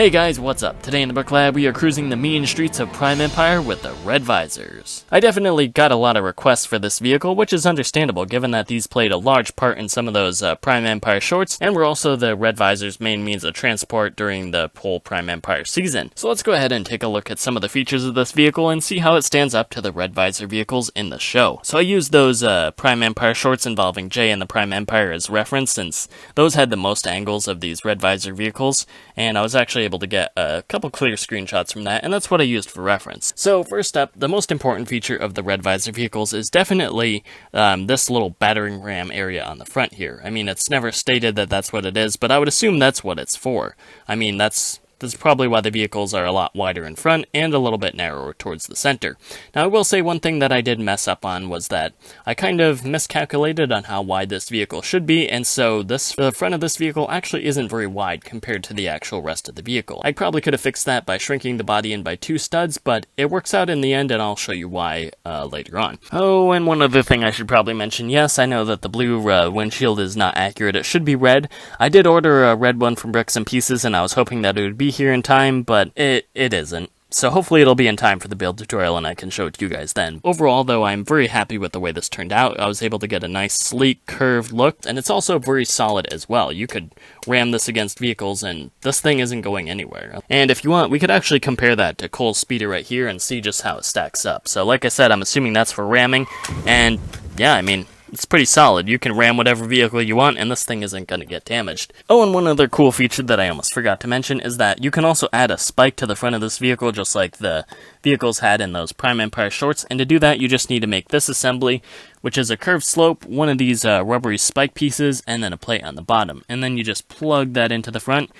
Hey guys, what's up? Today in the Book Lab, we are cruising the mean streets of Prime Empire with the Red Visors. I definitely got a lot of requests for this vehicle, which is understandable given that these played a large part in some of those Prime Empire shorts, and were also the Red Visor's main means of transport during the whole Prime Empire season. So let's go ahead and take a look at some of the features of this vehicle and see how it stands up to the Red Visor vehicles in the show. So I used those Prime Empire shorts involving Jay and the Prime Empire as reference, since those had the most angles of these Red Visor vehicles, and I was actually able to get a couple clear screenshots from that, and that's what I used for reference. So first up, the most important feature of the Red Visor vehicles is definitely this little battering ram area on the front here. I mean, it's never stated that that's what it is, but I would assume that's what it's for. I mean, that's probably why the vehicles are a lot wider in front and a little bit narrower towards the center. Now, I will say one thing that I did mess up on was that I kind of miscalculated on how wide this vehicle should be, and so the front of this vehicle actually isn't very wide compared to the actual rest of the vehicle. I probably could have fixed that by shrinking the body in by 2 studs, but it works out in the end, and I'll show you why later on. Oh, and one other thing I should probably mention. Yes, I know that the blue windshield is not accurate. It should be red. I did order a red one from Bricks and Pieces, and I was hoping that it would be here in time, but it isn't. So hopefully it'll be in time for the build tutorial and I can show it to you guys then. Overall though, I'm very happy with the way this turned out. I was able to get a nice sleek curved look, and it's also very solid as well. You could ram this against vehicles and this thing isn't going anywhere. And if you want, we could actually compare that to Cole's speeder right here and see just how it stacks up. So like I said, I'm assuming that's for ramming, and yeah, I mean, it's pretty solid. You can ram whatever vehicle you want, and this thing isn't going to get damaged. Oh, and one other cool feature that I almost forgot to mention is that you can also add a spike to the front of this vehicle, just like the vehicles had in those Prime Empire shorts, and to do that, you just need to make this assembly, which is a curved slope, one of these rubbery spike pieces, and then a plate on the bottom. And then you just plug that into the front,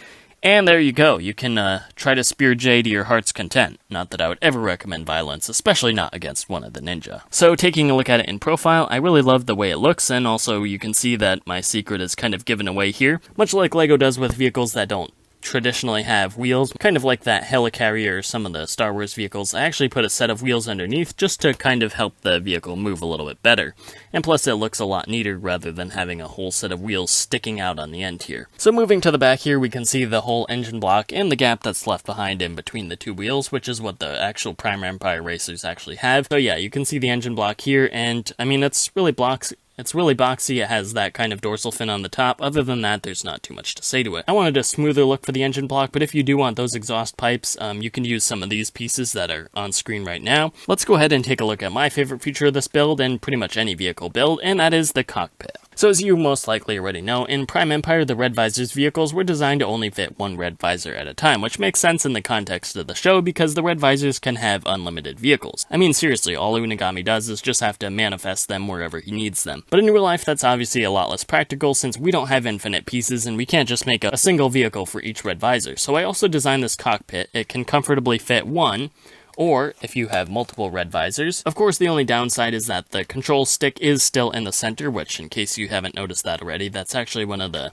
and there you go. You can try to spear Jay to your heart's content. Not that I would ever recommend violence, especially not against one of the ninja. So taking a look at it in profile, I really love the way it looks, and also you can see that my secret is kind of given away here, much like LEGO does with vehicles that don't traditionally have wheels, kind of like that helicarrier or some of the Star Wars vehicles. I actually put a set of wheels underneath just to kind of help the vehicle move a little bit better. And plus it looks a lot neater rather than having a whole set of wheels sticking out on the end here. So moving to the back here, we can see the whole engine block and the gap that's left behind in between the 2 wheels, which is what the actual Prime Empire racers actually have. So yeah, you can see the engine block here, and I mean, it's really boxy. It has that kind of dorsal fin on the top. Other than that, there's not too much to say to it. I wanted a smoother look for the engine block, but if you do want those exhaust pipes, you can use some of these pieces that are on screen right now. Let's go ahead and take a look at my favorite feature of this build, and pretty much any vehicle build, and that is the cockpit. So as you most likely already know, in Prime Empire, the Red Visor's vehicles were designed to only fit one Red Visor at a time, which makes sense in the context of the show because the Red Visors can have unlimited vehicles. I mean, seriously, all Unagami does is just have to manifest them wherever he needs them. But in real life, that's obviously a lot less practical since we don't have infinite pieces and we can't just make a single vehicle for each Red Visor. So I also designed this cockpit. It can comfortably fit one, or if you have multiple Red Visors. Of course, the only downside is that the control stick is still in the center, which, in case you haven't noticed that already, that's actually one of the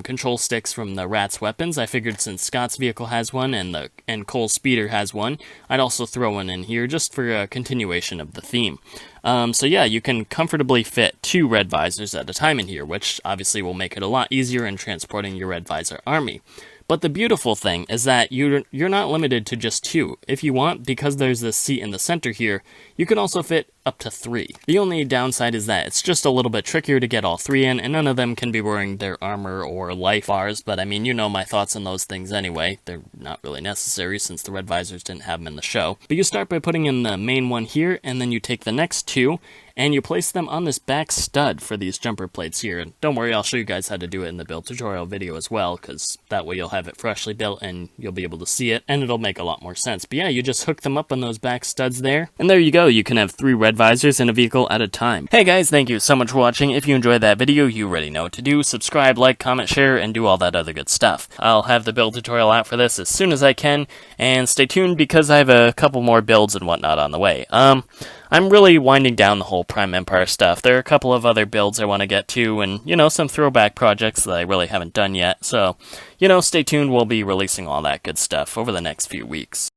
control sticks from the Rat's weapons. I figured since Scott's vehicle has one and Cole's speeder has one, I'd also throw one in here just for a continuation of the theme. So yeah, you can comfortably fit 2 Red Visors at a time in here, which obviously will make it a lot easier in transporting your Red Visor army. But the beautiful thing is that you're not limited to just 2. If you want, because there's this seat in the center here, you can also fit up to 3. The only downside is that it's just a little bit trickier to get all 3 in, and none of them can be wearing their armor or life bars, but I mean, you know my thoughts on those things anyway. They're not really necessary since the Red Visors didn't have them in the show. But you start by putting in the main one here, and then you take the next 2, and you place them on this back stud for these jumper plates here. And don't worry, I'll show you guys how to do it in the build tutorial video as well, because that way you'll have it freshly built and you'll be able to see it, and it'll make a lot more sense. But yeah, you just hook them up on those back studs there, and there you go. You can have 3 Red Visors in a vehicle at a time. Hey guys, thank you so much for watching. If you enjoyed that video, you already know what to do. Subscribe, like, comment, share, and do all that other good stuff. I'll have the build tutorial out for this as soon as I can, and stay tuned because I have a couple more builds and whatnot on the way. I'm really winding down the whole Prime Empire stuff. There are a couple of other builds I want to get to, and, you know, some throwback projects that I really haven't done yet. So, you know, stay tuned. We'll be releasing all that good stuff over the next few weeks.